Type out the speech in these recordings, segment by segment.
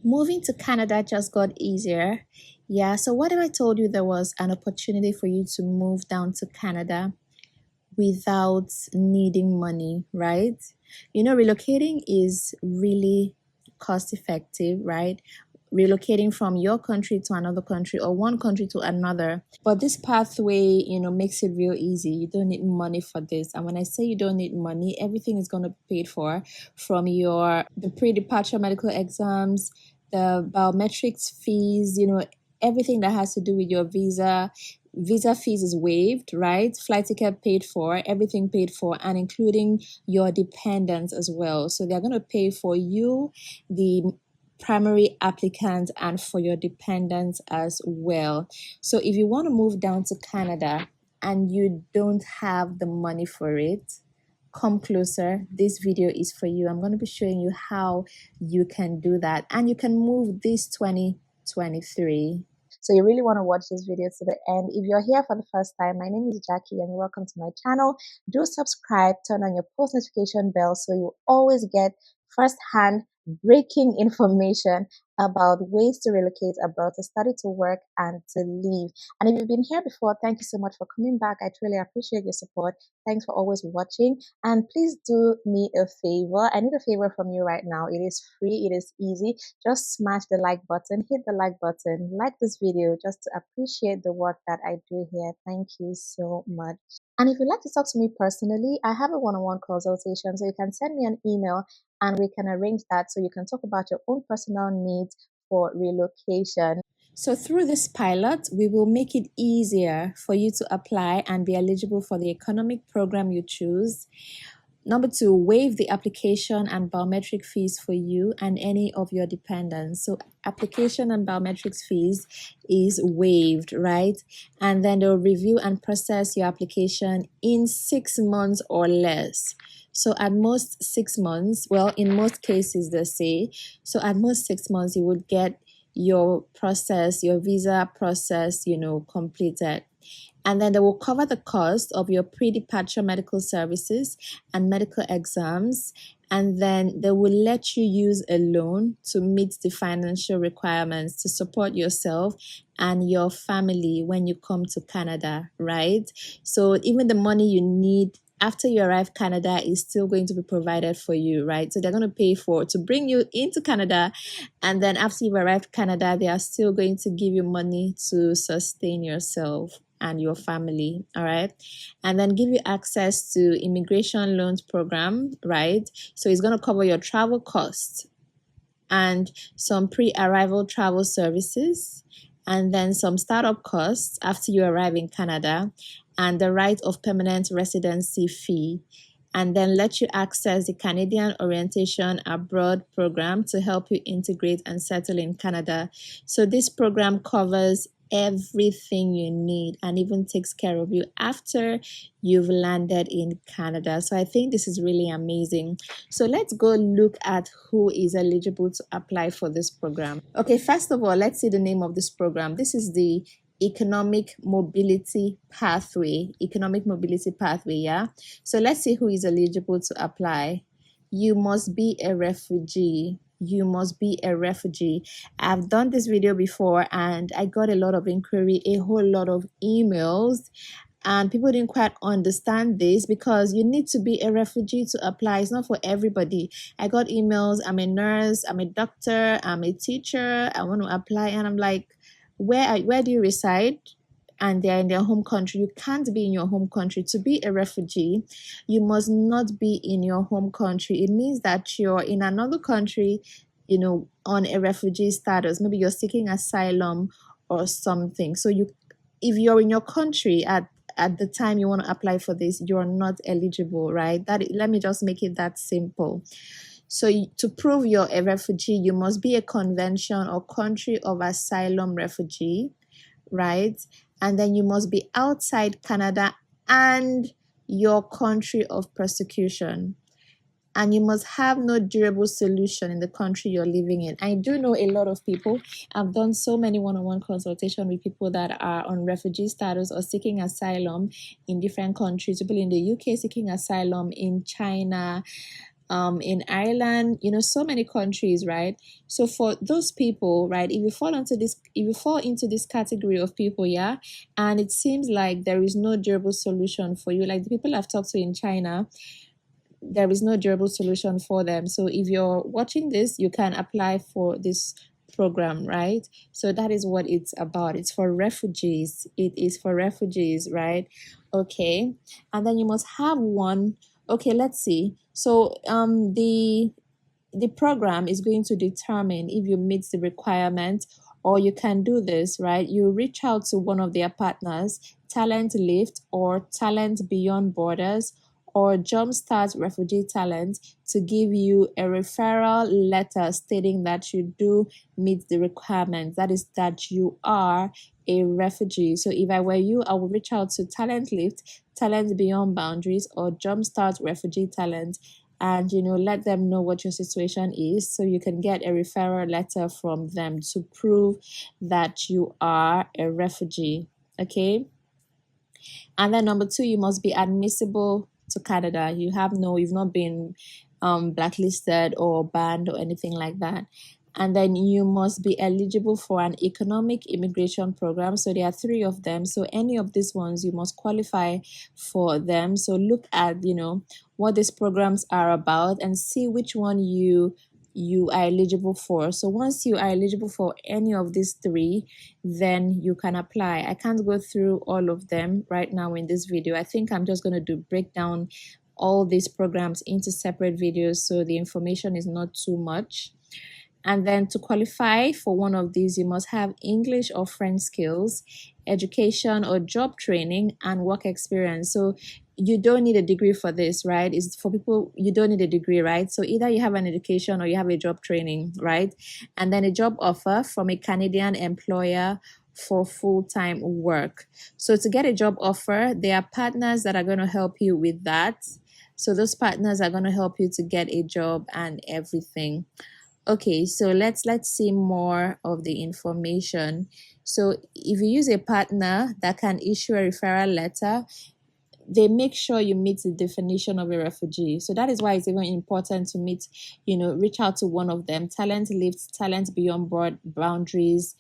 Moving to Canada just got easier. Yeah, so what if I told you there was an opportunity for you to move down to Canada without needing money, right? You know, relocating is really cost effective, right? Relocating from your country to another country or one country to another. But this pathway, makes it real easy. You don't need money for this. And when I say you don't need money, everything is going to be paid for, from the pre-departure medical exams, the biometrics fees, everything that has to do with your visa fees is waived, right? Flight ticket paid for, everything paid for, and including your dependents as well. So they're going to pay for you, the primary applicant, and for your dependents as well. So if you want to move down to Canada and you don't have the money for it, come closer. This video is for you. I'm going to be showing you how you can do that, and you can move this 2023. So you really want to watch this video to the end. If you're here for the first time, my name is Jackie and welcome to my channel. Do subscribe, turn on your post notification bell so you always get first-hand breaking information about ways to relocate abroad, to study, to work, and to live. And if you've been here before, thank you so much for coming back. I truly appreciate your support. Thanks for always watching. And please do me a favor. I need a favor from you right now. It is free. It is easy. Just smash the like button. Hit the like button. Like this video just to appreciate the work that I do here. Thank you so much. And if you'd like to talk to me personally, I have a one-on-one consultation. So you can send me an email and we can arrange that so you can talk about your own personal needs for relocation. So through this pilot, we will make it easier for you to apply and be eligible for the economic program you choose. Number 2, waive the application and biometric fees for you and any of your dependents. So application and biometrics fees is waived, right? And then they'll review and process your application in 6 months or less. So at most 6 months, well, in most cases they say, so at most 6 months you would get your process, your visa process, completed. And then they will cover the cost of your pre-departure medical services and medical exams. And then they will let you use a loan to meet the financial requirements to support yourself and your family when you come to Canada, right? So even the money you need after you arrive Canada is still going to be provided for you, right? So they're going to pay to bring you into Canada, and then after you've arrived Canada, they are still going to give you money to sustain yourself and your family, all right? And then give you access to immigration loans program, right? So it's going to cover your travel costs and some pre-arrival travel services, and then some startup costs after you arrive in Canada, and the right of permanent residency fee, and then let you access the Canadian Orientation Abroad program to help you integrate and settle in Canada. So this program covers everything you need and even takes care of you after you've landed in Canada. So I think this is really amazing. So let's go look at who is eligible to apply for this program. Okay, first of all, let's see the name of this program. This is the economic mobility pathway, yeah. So let's see who is eligible to apply. You must be a refugee. I've done this video before and I got a lot of inquiry, a whole lot of emails, and people didn't quite understand this because you need to be a refugee to apply. It's not for everybody. I got emails, I'm a nurse, I'm a doctor, I'm a teacher, I want to apply, and I'm like, where do you reside? And they're in their home country. You can't be in your home country. To be a refugee, you must not be in your home country. It means that you're in another country, on a refugee status. Maybe you're seeking asylum or something. So if you're in your country at the time you want to apply for this, you're not eligible, right? Let me just make it that simple. So to prove you're a refugee, you must be a convention or country of asylum refugee, right? And then you must be outside Canada and your country of persecution. And you must have no durable solution in the country you're living in. I do know a lot of people. I've done so many one-on-one consultation with people that are on refugee status or seeking asylum in different countries. People in the UK seeking asylum, in China, in Ireland, so many countries, right? So for those people, right, if you fall into this category of people, yeah, and it seems like there is no durable solution for you, like the people I've talked to in China, there is no durable solution for them. So if you're watching this, you can apply for this program, right? So that is what it's about. It's for refugees. It is for refugees, right? Okay. And then you must have one. Okay, let's see. So the program is going to determine if you meet the requirement, or you can do this, right? You reach out to one of their partners, Talent Lift or Talent Beyond Borders or Jumpstart Refugee Talent, to give you a referral letter stating that you do meet the requirements. That is, that you are a refugee. So if I were you, I would reach out to Talent Lift, Talent Beyond Boundaries, or Jumpstart Refugee Talent, and let them know what your situation is, so you can get a referral letter from them to prove that you are a refugee. Okay. And then number 2, you must be admissible to Canada. You've not been blacklisted or banned or anything like that. And then you must be eligible for an economic immigration program. So there are 3 of them. So any of these ones, you must qualify for them. So look at, what these programs are about and see which one you are eligible for. So once you are eligible for any of these 3, then you can apply. I can't go through all of them right now in this video. I think I'm just going to break down all these programs into separate videos, so the information is not too much. And then to qualify for one of these, you must have English or French skills, education or job training, and work experience. So you don't need a degree for this, right? It's for people, you don't need a degree, right? So either you have an education or you have a job training, right? And then a job offer from a Canadian employer for full-time work. So to get a job offer, there are partners that are going to help you with that. So those partners are going to help you to get a job and everything. Okay, so let's see more of the information. So if you use a partner that can issue a referral letter, they make sure you meet the definition of a refugee. So that is why it's even important to reach out to one of them, Talent Lift, Talent Beyond Boundaries,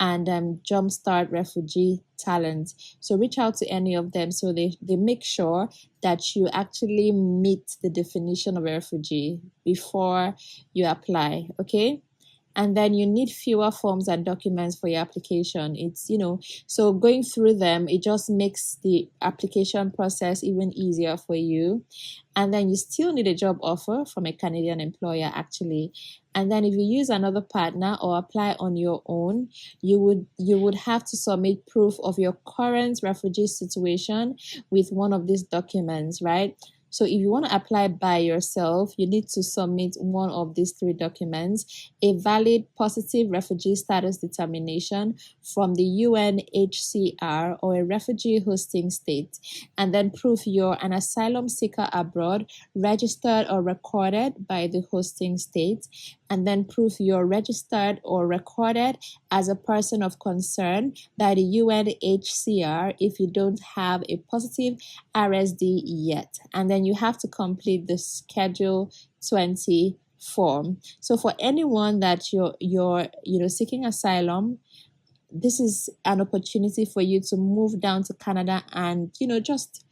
and Jumpstart Refugee Talent. So reach out to any of them, so they make sure that you actually meet the definition of a refugee before you apply, okay? And then you need fewer forms and documents for your application. It's, so going through them, it just makes the application process even easier for you. And then you still need a job offer from a Canadian employer, actually. And then if you use another partner or apply on your own, you would have to submit proof of your current refugee situation with one of these documents, right? So if you want to apply by yourself, you need to submit one of these 3 documents: a valid positive refugee status determination from the UNHCR or a refugee hosting state, and then proof you're an asylum seeker abroad, registered or recorded by the hosting state, and then proof you're registered or recorded as a person of concern by the UNHCR if you don't have a positive RSD yet. And then you have to complete the Schedule 20 form. So for anyone that you're seeking asylum, this is an opportunity for you to move down to Canada and just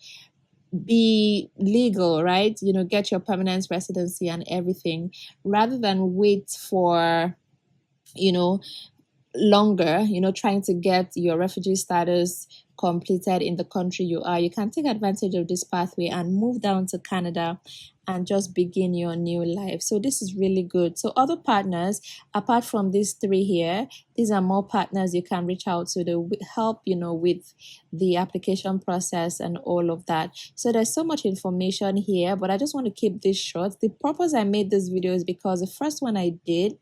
be legal, right? Get your permanent residency and everything, rather than wait for longer, trying to get your refugee status completed in the country you are. You can take advantage of this pathway and move down to Canada and just begin your new life. So this is really good. So other partners, apart from these 3 here, these are more partners you can reach out to. They will help, with the application process and all of that. So there's so much information here, but I just want to keep this short. The purpose I made this video is because the first one I did,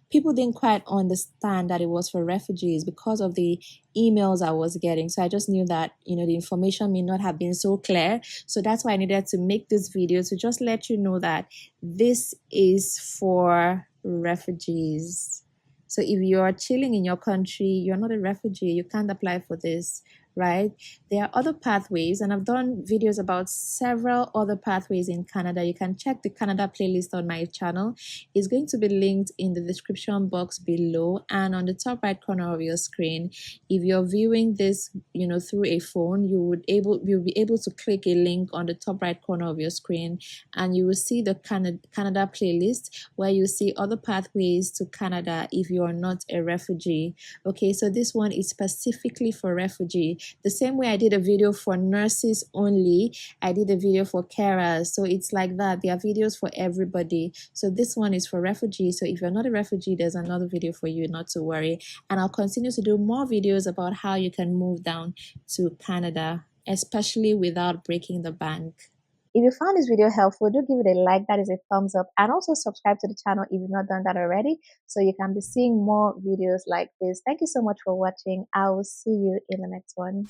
people didn't quite understand that it was for refugees because of the emails I was getting. So I just knew that, the information may not have been so clear. So that's why I needed to make this video to just let you know that this is for refugees. So if you're chilling in your country, you're not a refugee, you can't apply for this, right? There are other pathways, and I've done videos about several other pathways in Canada. You can check the Canada playlist on my channel. It's going to be linked in the description box below and on the top right corner of your screen. If you're viewing this, through a phone, you'll be able to click a link on the top right corner of your screen, and you will see the Canada playlist where you see other pathways to Canada if you are not a refugee. Okay, so this one is specifically for refugee. The same way I did a video for nurses only, I did a video for carers. So it's like that. There are videos for everybody. So this one is for refugees. So if you're not a refugee, there's another video for you, not to worry. And I'll continue to do more videos about how you can move down to Canada, especially without breaking the bank. If you found this video helpful, do give it a like, that is a thumbs up, and also subscribe to the channel if you've not done that already, so you can be seeing more videos like this. Thank you so much for watching. I will see you in the next one.